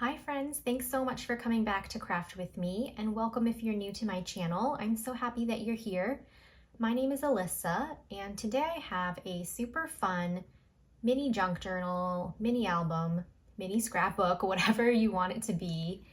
Hi friends, thanks so much for coming back to craft with me, and welcome if you're new to my channel. I'm so happy that you're here. My name is Alyssa, and today I have a super fun mini junk journal, mini album, mini scrapbook, whatever you want it to be.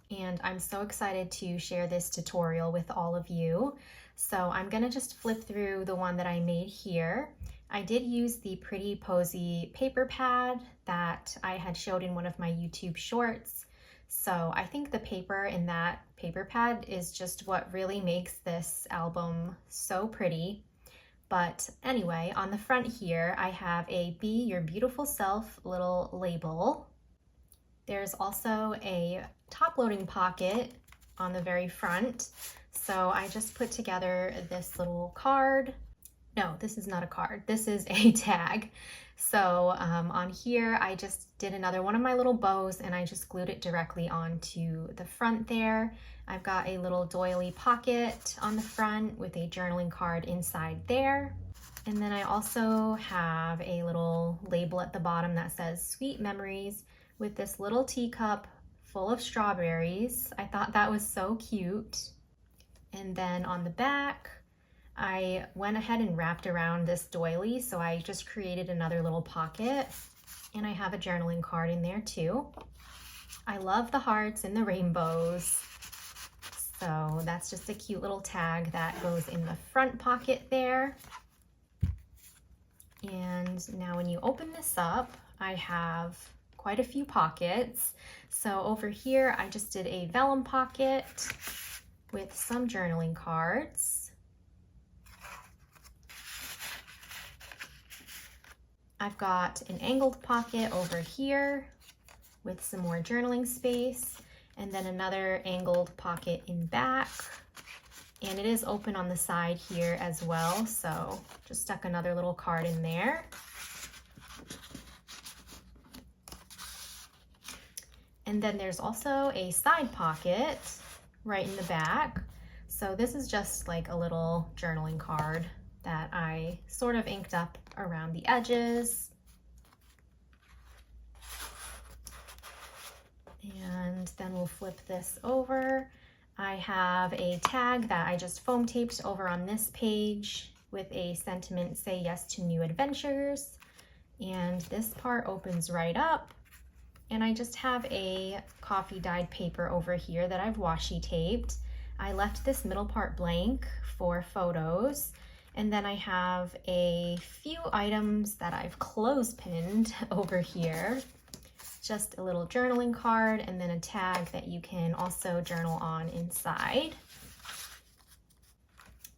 And I'm so excited to share this tutorial with all of you. So I'm gonna just flip through the one that I made here. I did use the pretty posy paper pad that I had showed in one of my YouTube shorts. So I think the paper in that paper pad is just what really makes this album so pretty. But anyway, on the front here, I have a Be Your Beautiful Self little label. There's also a top-loading pocket on the very front. So I just put together this little card. No, this is not a card. This is a tag. So on here, I just did another one of my little bows and I just glued it directly onto the front there. I've got a little doily pocket on the front with a journaling card inside there. And then I also have a little label at the bottom that says Sweet Memories with this little teacup full of strawberries. I thought that was so cute. And then on the back, I went ahead and wrapped around this doily, so I just created another little pocket, and I have a journaling card in there too. I love the hearts and the rainbows, so that's just a cute little tag that goes in the front pocket there. And now when you open this up, I have quite a few pockets. So over here, I just did a vellum pocket with some journaling cards. I've got an angled pocket over here with some more journaling space, and then another angled pocket in back. And it is open on the side here as well, so just stuck another little card in there. And then there's also a side pocket right in the back. So this is just like a little journaling card that I sort of inked up around the edges. And then we'll flip this over. I have a tag that I just foam taped over on this page with a sentiment, say yes to new adventures. And this part opens right up. And I just have a coffee dyed paper over here that I've washi taped. I left this middle part blank for photos. And then I have a few items that I've clothespinned over here. Just a little journaling card and then a tag that you can also journal on inside.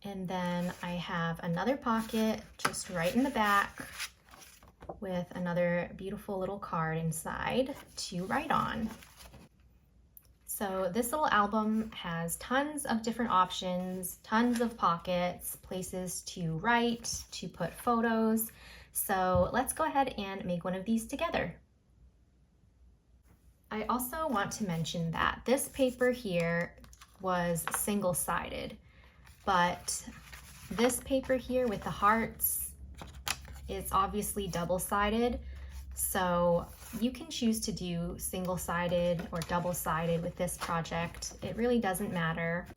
And then I have another pocket just right in the back with another beautiful little card inside to write on. So this little album has tons of different options, tons of pockets, places to write, to put photos. So let's go ahead and make one of these together. I also want to mention that this paper here was single-sided, but this paper here with the hearts is obviously double-sided. So you can choose to do single-sided or double-sided with this project. It really doesn't matter.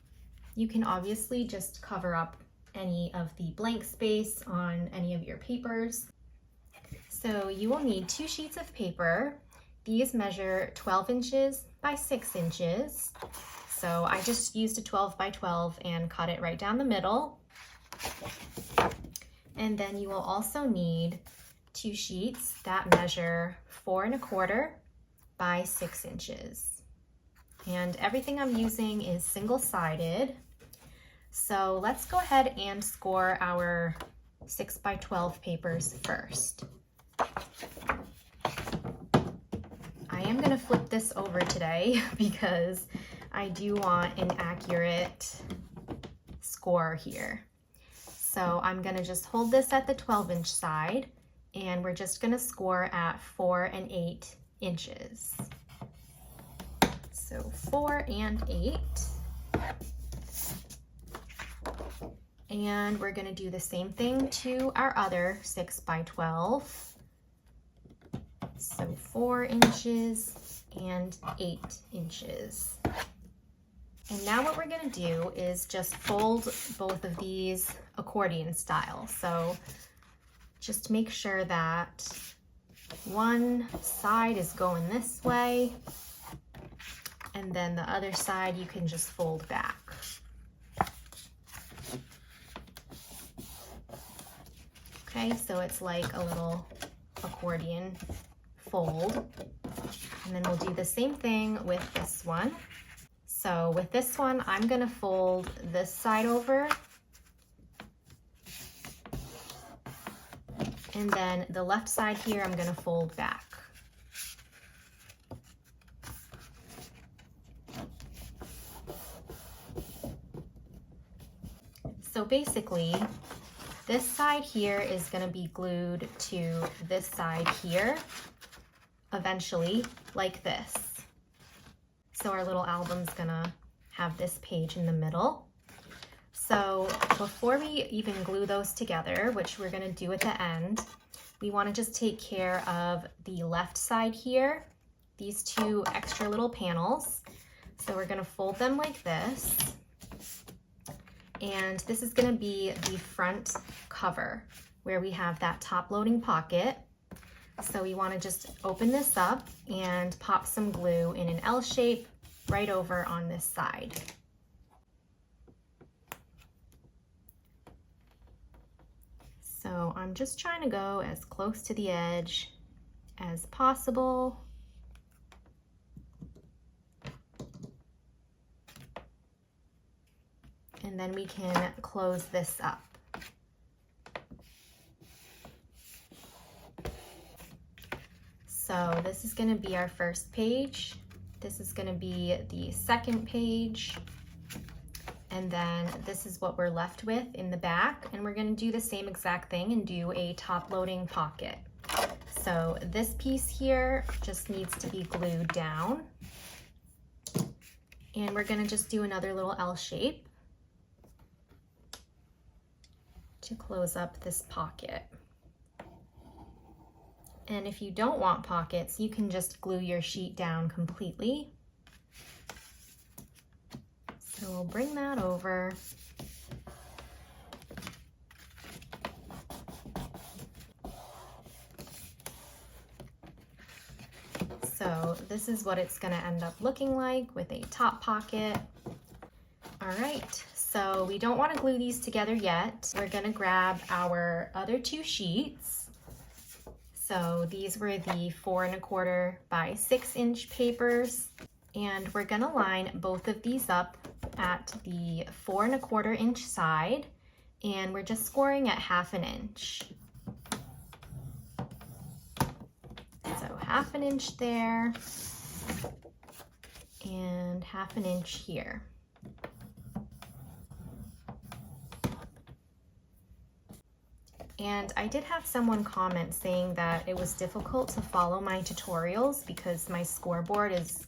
You can obviously just cover up any of the blank space on any of your papers. So you will need 2 sheets of paper. These measure 12 inches by 6 inches. So I just used a 12 by 12 and cut it right down the middle. And then you will also need 2 sheets that measure 4 1/4 by 6 inches. And everything I'm using is single-sided. So let's go ahead and score our 6 by 12 papers first. I am going to flip this over today because I do want an accurate score here. So I'm going to just hold this at the 12-inch side, and we're just going to score at 4 8 inches. So 4 and 8. And we're going to do the same thing to our other 6 by 12. So 4 inches and 8 inches. And now what we're gonna do is just fold both of these accordion style. So just make sure that one side is going this way, and then the other side you can just fold back. Okay, so it's like a little accordion fold. And then we'll do the same thing with this one. So with this one, I'm gonna fold this side over, and then the left side here, I'm gonna fold back. So basically, this side here is gonna be glued to this side here, eventually, like this. So our little album's gonna have this page in the middle. So before we even glue those together, which we're gonna do at the end, we wanna just take care of the left side here, these 2 extra little panels. So we're gonna fold them like this. And this is gonna be the front cover where we have that top loading pocket. So we wanna just open this up and pop some glue in an L shape right over on this side. So I'm just trying to go as close to the edge as possible. And then we can close this up. So this is going to be our first page. This is going to be the second page. And then this is what we're left with in the back. And we're going to do the same exact thing and do a top loading pocket. So this piece here just needs to be glued down. And we're going to just do another little L shape to close up this pocket. And if you don't want pockets, you can just glue your sheet down completely. So we'll bring that over. So this is what it's gonna end up looking like with a top pocket. All right, so we don't wanna glue these together yet. We're gonna grab our other 2 sheets. So these were the 4 1/4 by 6 inch papers. And we're gonna line both of these up at the 4 1/4 inch side. And we're just scoring at 1/2 inch. So 1/2 inch there and 1/2 inch here. And I did have someone comment saying that it was difficult to follow my tutorials because my scoreboard is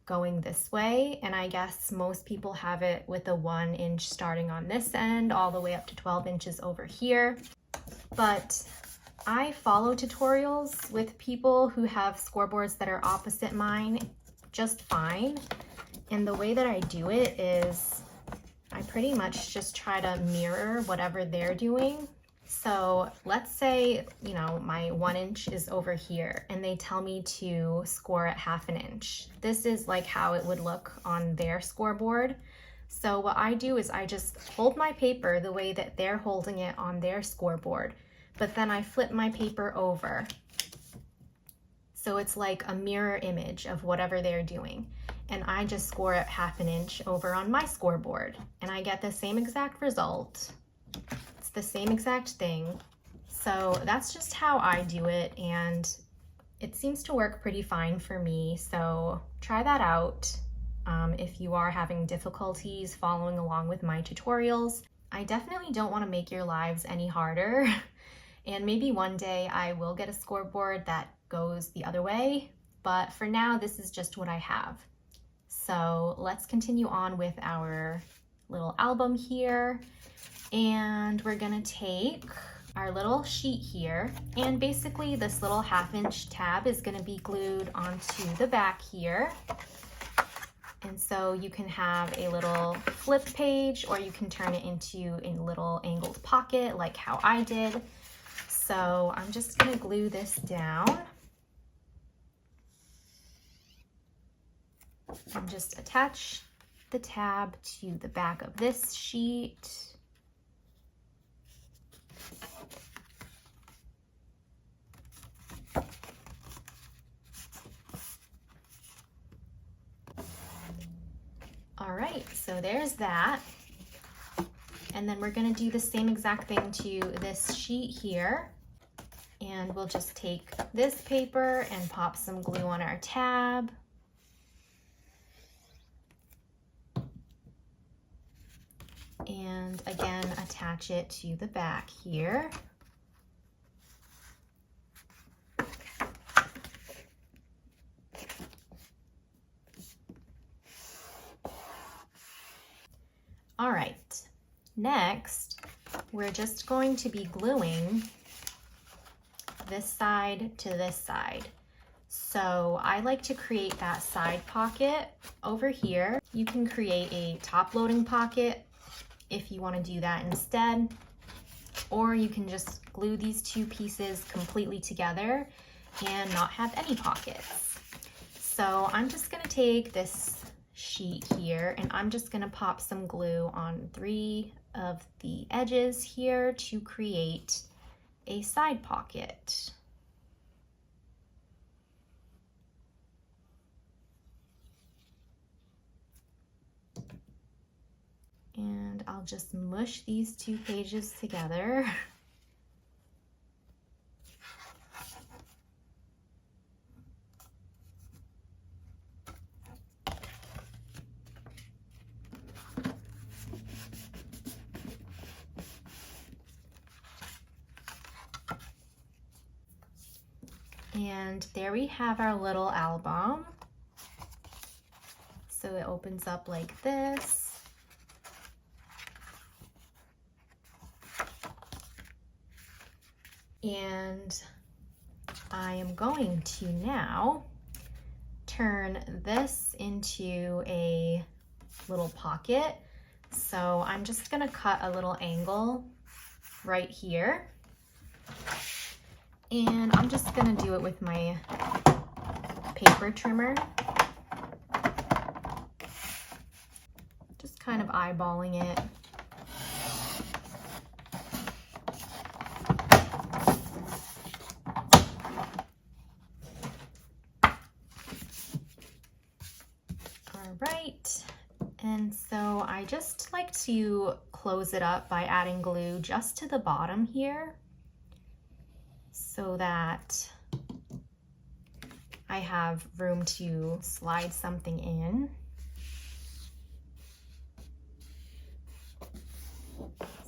going this way, and I guess most people have it with a 1 inch starting on this end all the way up to 12 inches over here. But I follow tutorials with people who have scoreboards that are opposite mine just fine. And the way that I do it is I pretty much just try to mirror whatever they're doing. So let's say, you know, my 1 inch is over here and they tell me to score at 1/2 inch. This is like how it would look on their scoreboard. So what I do is I just hold my paper the way that they're holding it on their scoreboard, but then I flip my paper over. So it's like a mirror image of whatever they're doing. And I just score at 1/2 inch over on my scoreboard and I get the same exact result. The same exact thing. So that's just how I do it, and it seems to work pretty fine for me. So try that out if you are having difficulties following along with my tutorials. I definitely don't want to make your lives any harder. And maybe one day I will get a scoreboard that goes the other way, but for now this is just what I have. So let's continue on with our little album here. And we're gonna take our little sheet here, and basically this little 1/2" tab is going to be glued onto the back here. And so you can have a little flip page, or you can turn it into a little angled pocket like how I did. So I'm just going to glue this down and just attach the tab to the back of this sheet. All right, so there's that. And then we're gonna do the same exact thing to this sheet here. And we'll just take this paper and pop some glue on our tab. And again, attach it to the back here. All right, next, we're just going to be gluing this side to this side. So I like to create that side pocket over here. You can create a top loading pocket if you want to do that instead, or you can just glue these two pieces completely together and not have any pockets. So I'm just going to take this sheet here and I'm just going to pop some glue on 3 of the edges here to create a side pocket. And I'll just mush these 2 pages together. And there we have our little album. So it opens up like this. And I am going to now turn this into a little pocket. So I'm just gonna cut a little angle right here. And I'm just gonna do it with my paper trimmer. Just kind of eyeballing it. All right, and so I just like to close it up by adding glue just to the bottom here, so that I have room to slide something in.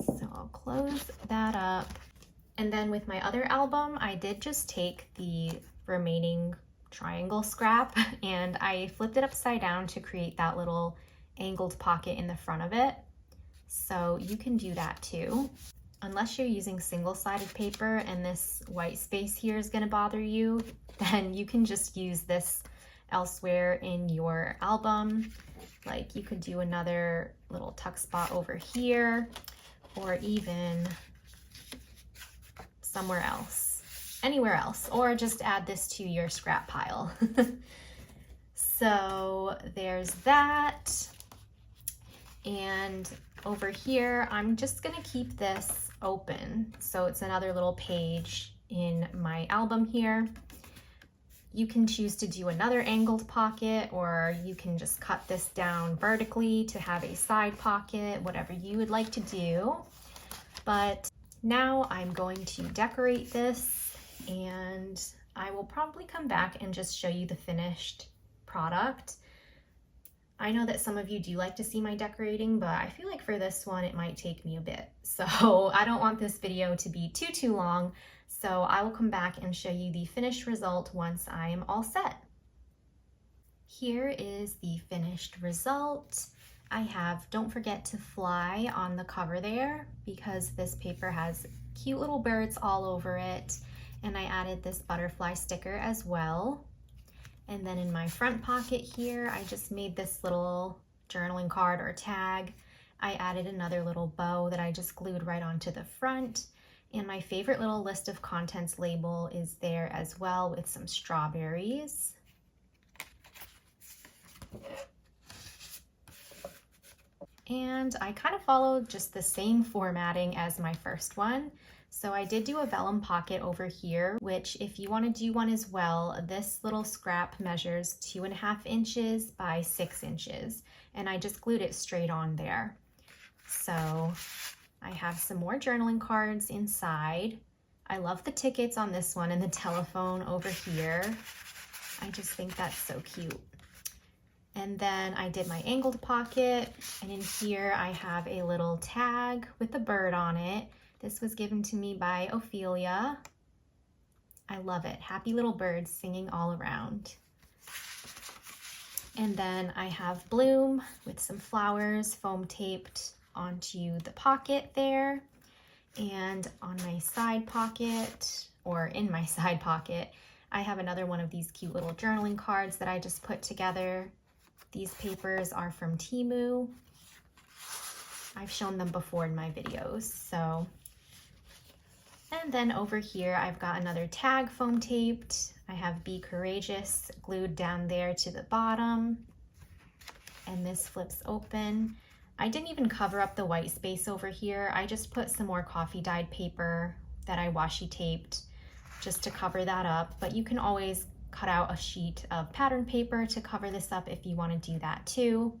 So I'll close that up. And then with my other album, I did just take the remaining triangle scrap and I flipped it upside down to create that little angled pocket in the front of it. So you can do that too. Unless you're using single-sided paper and this white space here is going to bother you, then you can just use this elsewhere in your album. Like you could do another little tuck spot over here, or even somewhere else, anywhere else, or just add this to your scrap pile. So there's that. And over here, I'm just gonna keep this open. So it's another little page in my album here. You can choose to do another angled pocket, or you can just cut this down vertically to have a side pocket, whatever you would like to do. But now I'm going to decorate this, and I will probably come back and just show you the finished product. I know that some of you do like to see my decorating, but I feel like for this one, it might take me a bit. So I don't want this video to be too long. So I will come back and show you the finished result once I am all set. Here is the finished result. I have "Don't Forget to Fly" on the cover there because this paper has cute little birds all over it. And I added this butterfly sticker as well. And then in my front pocket here, I just made this little journaling card or tag. I added another little bow that I just glued right onto the front. And my favorite little list of contents label is there as well with some strawberries. And I kind of followed just the same formatting as my first one. So I did do a vellum pocket over here, which if you want to do one as well, this little scrap measures 2.5 inches by 6 inches. And I just glued it straight on there. So I have some more journaling cards inside. I love the tickets on this one and the telephone over here. I just think that's so cute. And then I did my angled pocket, and in here I have a little tag with a bird on it. This was given to me by Ophelia. I love it. Happy little birds singing all around. And then I have Bloom with some flowers foam taped onto the pocket there. And on my side pocket, or in my side pocket, I have another one of these cute little journaling cards that I just put together. These papers are from Temu. I've shown them before in my videos, so. And then over here, I've got another tag foam taped. I have Be Courageous glued down there to the bottom. And this flips open. I didn't even cover up the white space over here. I just put some more coffee dyed paper that I washi taped just to cover that up, but you can always cut out a sheet of pattern paper to cover this up if you want to do that too.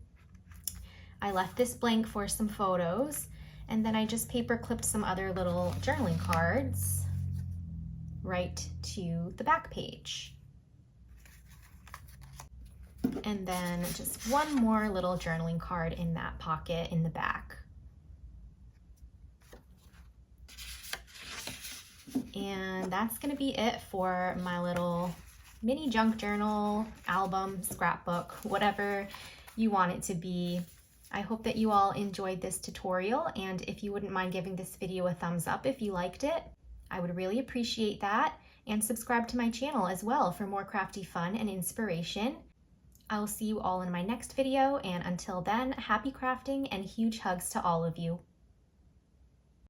I left this blank for some photos, and then I just paper clipped some other little journaling cards right to the back page. And then just one more little journaling card in that pocket in the back. And that's gonna be it for my little mini junk journal, album, scrapbook, whatever you want it to be. I hope that you all enjoyed this tutorial, and if you wouldn't mind giving this video a thumbs up if you liked it, I would really appreciate that. And subscribe to my channel as well for more crafty fun and inspiration. I'll see you all in my next video, and until then, happy crafting and huge hugs to all of you.